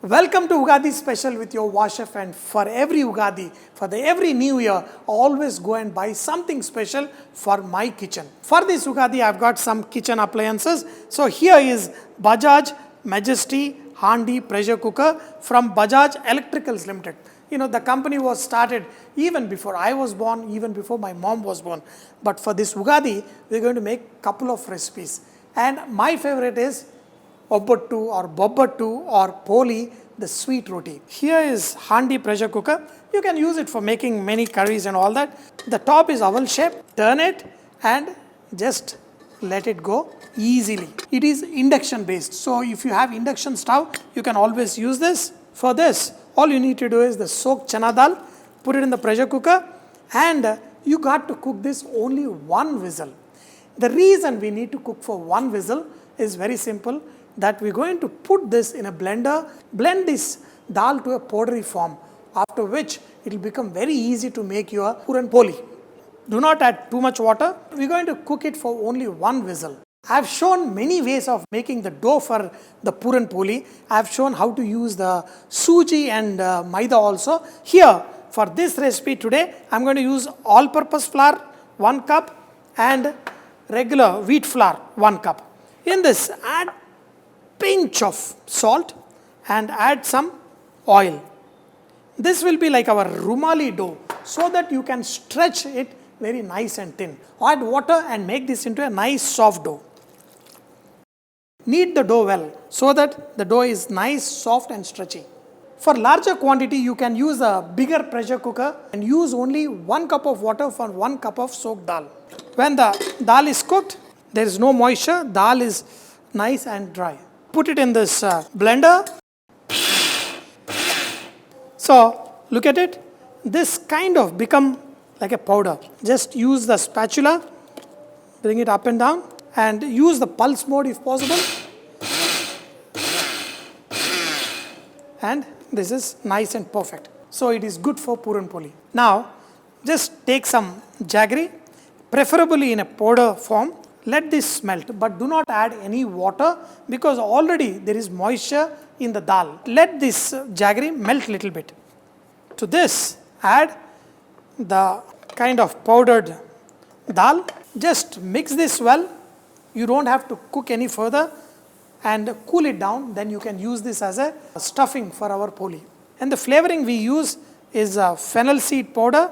Welcome to Ugadi Special with your Vahchef, and for every Ugadi, for every new year, always go and buy something special for my kitchen. For this Ugadi, I've got some kitchen appliances. So here is Bajaj Majesty Handi pressure cooker from Bajaj Electricals Limited. You know, the company was started even before I was born, even before my mom was born. But for this Ugadi, we're going to make a couple of recipes. And my favorite is Bobattu or Poli, the sweet roti. Here is Handi pressure cooker. You can use it for making many curries and all that. The top is oval shape. Turn it and just let it go easily. It is induction based. So if you have induction stove, you can always use this. For this, all you need to do is the soaked chana dal, put it in the pressure cooker, and you got to cook this only one whistle. The reason we need to cook for one whistle is very simple, that we're going to put this in a blender, blend this dal to a powdery form, after which it will become very easy to make your puran poli. Do not add too much water. We're going to cook it for only one whistle. I've shown many ways of making the dough for the puran poli. I've shown how to use the suji and maida also. Here, for this recipe today, I'm going to use all-purpose flour 1 cup and regular wheat flour 1 cup. In this, add pinch of salt and add some oil. This will be like our rumali dough, so that you can stretch it very nice and thin. Add water and make this into a nice soft dough. Knead the dough well so that the dough is nice, soft and stretchy. For larger quantity, you can use a bigger pressure cooker and use only 1 cup of water for 1 cup of soaked dal. When the dal is cooked, there is no moisture, dal is nice and dry. Put it in this blender. So look at it. This kind of become like a powder. Just use the spatula, bring it up and down, and use the pulse mode if possible. And this is nice and perfect. So it is good for puran poli. Now just take some jaggery, preferably in a powder form. Let this melt, but do not add any water because already there is moisture in the dal. Let this jaggery melt little bit. To this, add the kind of powdered dal. Just mix this well. You don't have to cook any further and cool it down. Then you can use this as a stuffing for our poli. And the flavoring we use is fennel seed powder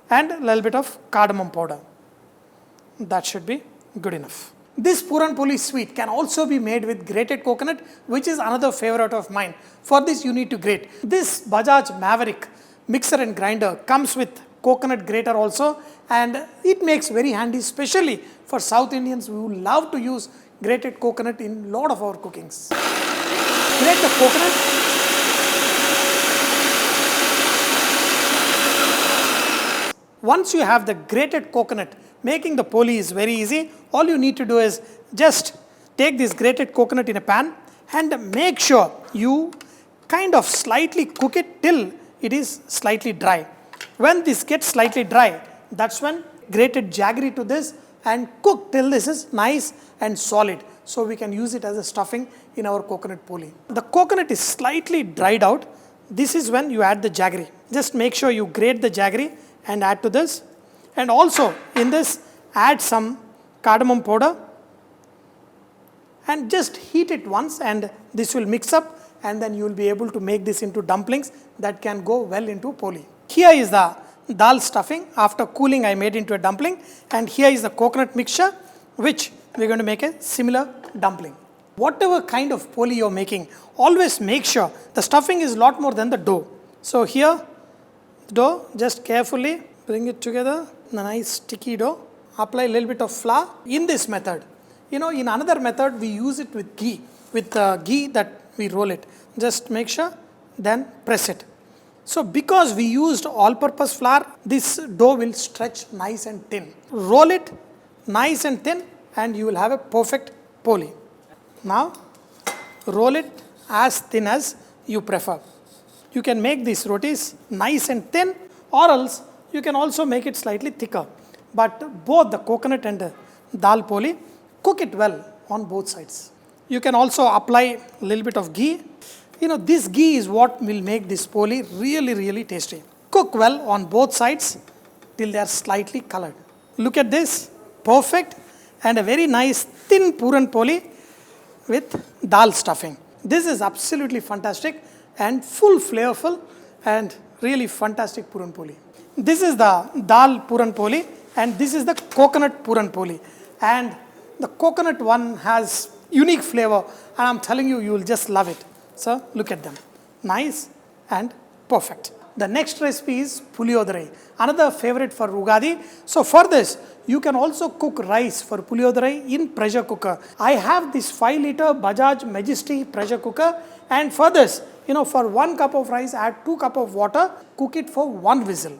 and a little bit of cardamom powder. That should be good enough. This puran poli sweet can also be made with grated coconut, which is another favorite of mine. For this you need to grate. This Bajaj Maverick mixer and grinder comes with coconut grater also, and it makes very handy, especially for South Indians who love to use grated coconut in lot of our cookings. Grate the coconut. Once you have the grated coconut, making the poli is very easy. All you need to do is just take this grated coconut in a pan and make sure you kind of slightly cook it till it is slightly dry. When this gets slightly dry, that's when grated jaggery to this and cook till this is nice and solid. So we can use it as a stuffing in our coconut poli. The coconut is slightly dried out. This is when you add the jaggery. Just make sure you grate the jaggery and add to this. And also in this, add some cardamom powder and just heat it once, and this will mix up, and then you will be able to make this into dumplings that can go well into poli. Here is the dal stuffing. After cooling, I made into a dumpling, and here is the coconut mixture, which we're going to make a similar dumpling. Whatever kind of poli you're making, always make sure the stuffing is a lot more than the dough. So here, the dough, just carefully bring it together, a nice sticky dough. Apply a little bit of flour. In this method, in another method, we use it with ghee. With ghee that we roll it. Just make sure, then press it. So because we used all-purpose flour, this dough will stretch nice and thin. Roll it nice and thin, and you will have a perfect poli. Now, roll it as thin as you prefer. You can make these rotis nice and thin, or else you can also make it slightly thicker. But both the coconut and the dal poli, cook it well on both sides. You can also apply a little bit of ghee This ghee is what will make this poli really, really tasty. Cook well on both sides till they are slightly colored. Look at this, perfect, and a very nice thin puran poli with dal stuffing. This is absolutely fantastic and full flavorful and really fantastic puran poli. This is the dal puran poli and this is the coconut puran poli. And the coconut one has unique flavor and I'm telling you, you will just love it. So look at them. Nice and perfect. The next recipe is puliyodharai, another favorite for Ugadi. So for this, you can also cook rice for puliyodharai in pressure cooker. I have this 5 liter Bajaj Majesty pressure cooker, and for this, for 1 cup of rice, add 2 cups of water, cook it for 1 whistle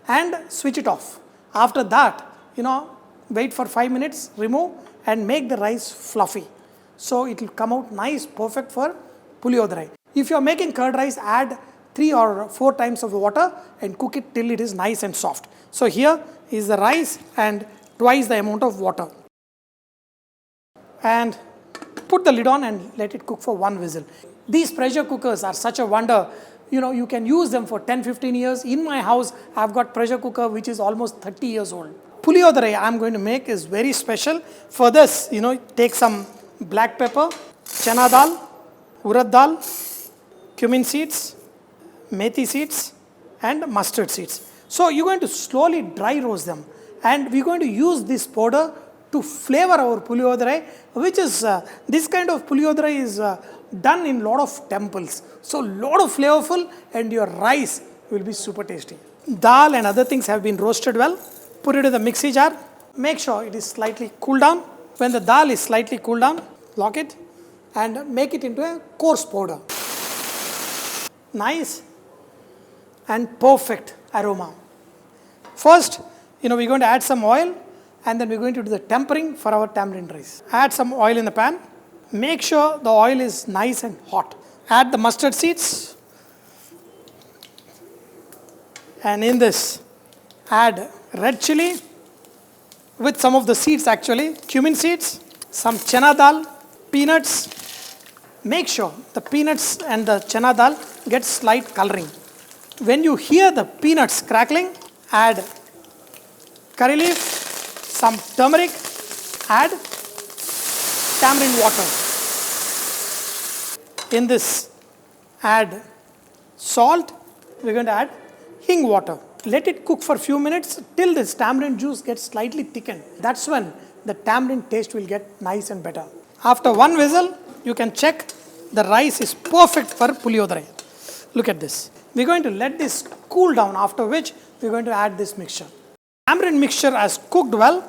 and switch it off. After that, wait for 5 minutes, remove and make the rice fluffy. So it will come out nice, perfect for puliyodharai. If you are making curd rice, add 3 or 4 times of water and cook it till it is nice and soft. So here is the rice and twice the amount of water. And put the lid on and let it cook for 1 whistle. These pressure cookers are such a wonder. You can use them for 10-15 years. In my house, I've got pressure cooker which is almost 30 years old. Puliyodharai I'm going to make is very special. For this, take some black pepper, chana dal, urad dal, cumin seeds, methi seeds and mustard seeds. So you're going to slowly dry roast them and we're going to use this powder to flavor our puliyodharai, which is this kind of puliyodharai is done in lot of temples. So lot of flavorful and your rice will be super tasty. Dal and other things have been roasted well. Put it in the mixie jar. Make sure it is slightly cooled down. When the dal is slightly cooled down, lock it and make it into a coarse powder. Nice and perfect aroma. First, we're going to add some oil and then we're going to do the tempering for our tamarind rice. Add some oil in the pan. Make sure the oil is nice and hot. Add the mustard seeds. And in this, add red chili with some of the seeds actually, cumin seeds, some chana dal, peanuts. Make sure the peanuts and the chana dal get slight coloring. When you hear the peanuts crackling, add curry leaf, some turmeric, add tamarind water. In this, add salt. We're going to add hing water. Let it cook for a few minutes till this tamarind juice gets slightly thickened. That's when the tamarind taste will get nice and better. After 1 whistle, you can check the rice is perfect for puliyodharai. Look at this. We're going to let this cool down, after which we're going to add this mixture. Tamarind mixture has cooked well.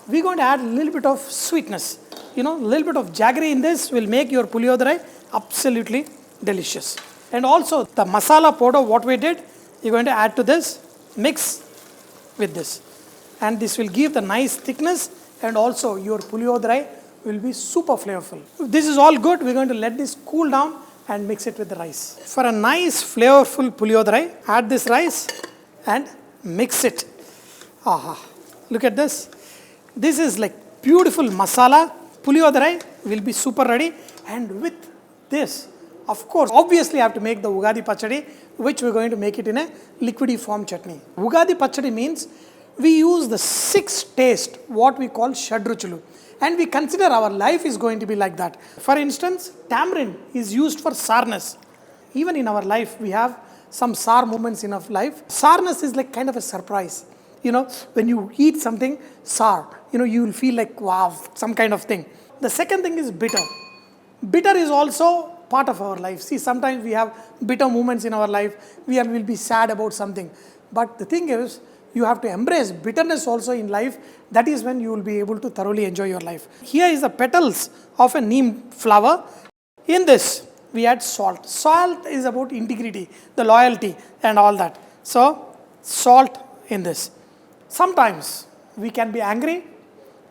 We're going to add a little bit of sweetness. A little bit of jaggery in this will make your puliyodharai absolutely delicious. And also the masala powder, what we did, you're going to add to this, mix with this. And this will give the nice thickness and also your puliyodharai will be super flavorful. If this is all good, we're going to let this cool down and mix it with the rice. For a nice flavorful puliyodharai, add this rice and mix it. Aha, look at this. This is like beautiful masala. Puliyodharai will be super ready. And with this, of course, obviously I have to make the Ugadi Pachadi, which we're going to make it in a liquidy form chutney. Ugadi Pachadi means we use the 6 taste, what we call shadhruchulu. And we consider our life is going to be like that. For instance, tamarind is used for sourness. Even in our life, we have some sour moments in our life. Sourness is like kind of a surprise. When you eat something sour, you will feel like, wow, some kind of thing. The second thing is bitter. Bitter is also part of our life. See, sometimes we have bitter moments in our life. We will be sad about something. But the thing is, you have to embrace bitterness also in life. That is when you will be able to thoroughly enjoy your life. Here is the petals of a neem flower. In this, we add salt. Salt is about integrity, the loyalty and all that. So, salt in this. Sometimes we can be angry.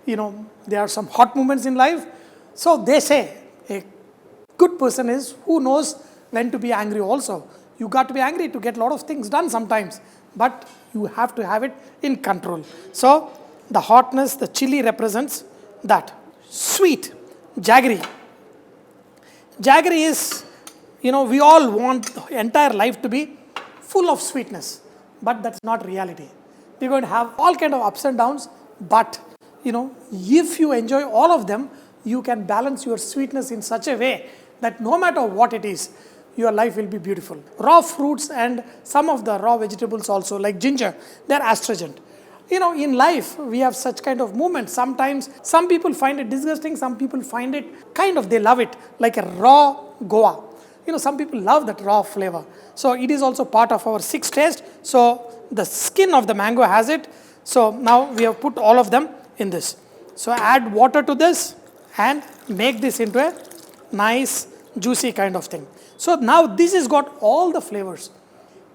There are some hot moments in life. So they say a good person is who knows when to be angry also. You got to be angry to get a lot of things done sometimes. But you have to have it in control. So the hotness, the chili represents that. Sweet, jaggery. Jaggery is, We all want the entire life to be full of sweetness, but that's not reality. We're going to have all kind of ups and downs, but if you enjoy all of them, you can balance your sweetness in such a way that no matter what it is, your life will be beautiful. Raw fruits and some of the raw vegetables also, like ginger, they're astringent. In life, we have such kind of movements. Sometimes, some people find it disgusting, some people find it they love it, like a raw goa. Some people love that raw flavor. So, it is also part of our sixth taste. So, the skin of the mango has it. So, now we have put all of them in this. So, add water to this and make this into a nice, juicy kind of thing. So, now this has got all the flavors.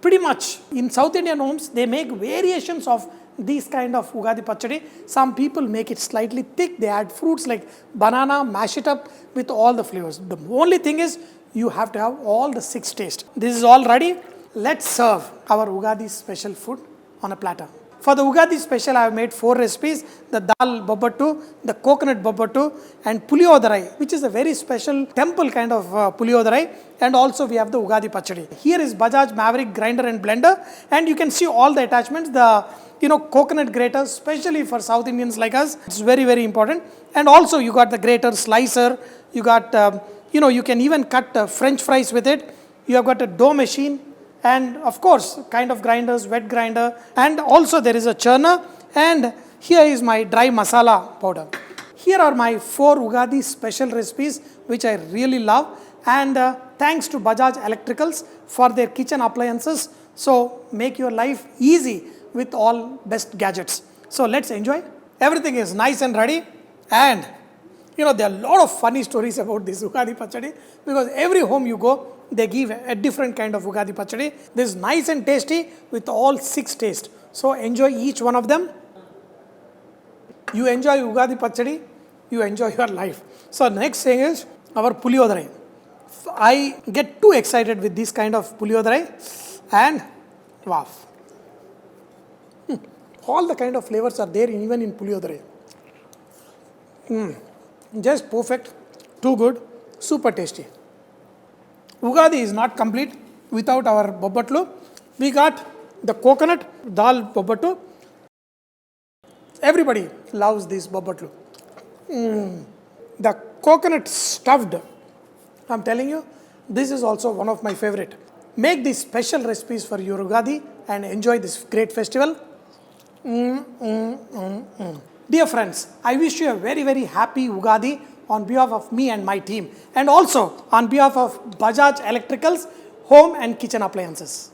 Pretty much, in South Indian homes, they make variations of these kind of Ugadi Pachadi. Some people make it slightly thick. They add fruits like banana, mash it up with all the flavors. The only thing is, you have to have all the 6 tastes. This is all ready. Let's serve our Ugadi special food on a platter. For the Ugadi special, I have made 4 recipes: the dal Bobattu, the coconut Bobattu, and puliyodharai, which is a very special temple kind of puliyodharai. And also we have the Ugadi Pachadi. Here is Bajaj Maverick grinder and blender, and you can see all the attachments. The coconut grater, especially for South Indians like us, it's very, very important. And also you got the grater, slicer, you got, you can even cut French fries with it. You have got a dough machine, and of course, kind of grinders, wet grinder, and also there is a churner, and here is my dry masala powder. Here are my 4 Ugadi special recipes, which I really love, and thanks to Bajaj Electricals for their kitchen appliances. So, make your life easy with all best gadgets. So, let's enjoy. Everything is nice and ready, and there are a lot of funny stories about this Ugadi Pachadi, because every home you go, they give a different kind of Ugadi Pachadi. This is nice and tasty with all 6 tastes. So, enjoy each one of them. You enjoy Ugadi Pachadi, you enjoy your life. So, next thing is our puliyodharai. I get too excited with this kind of puliyodharai, and wow. All the kind of flavors are there even in puliyodharai. Just perfect, too good, super tasty. Ugadi is not complete without our Bobattu. We got the coconut dal Bobattu. Everybody loves this Bobattu. The coconut stuffed, I'm telling you, this is also one of my favorite. Make these special recipes for your Ugadi and enjoy this great festival. Dear friends, I wish you a very, very happy Ugadi on behalf of me and my team, and also on behalf of Bajaj Electricals Home and Kitchen Appliances.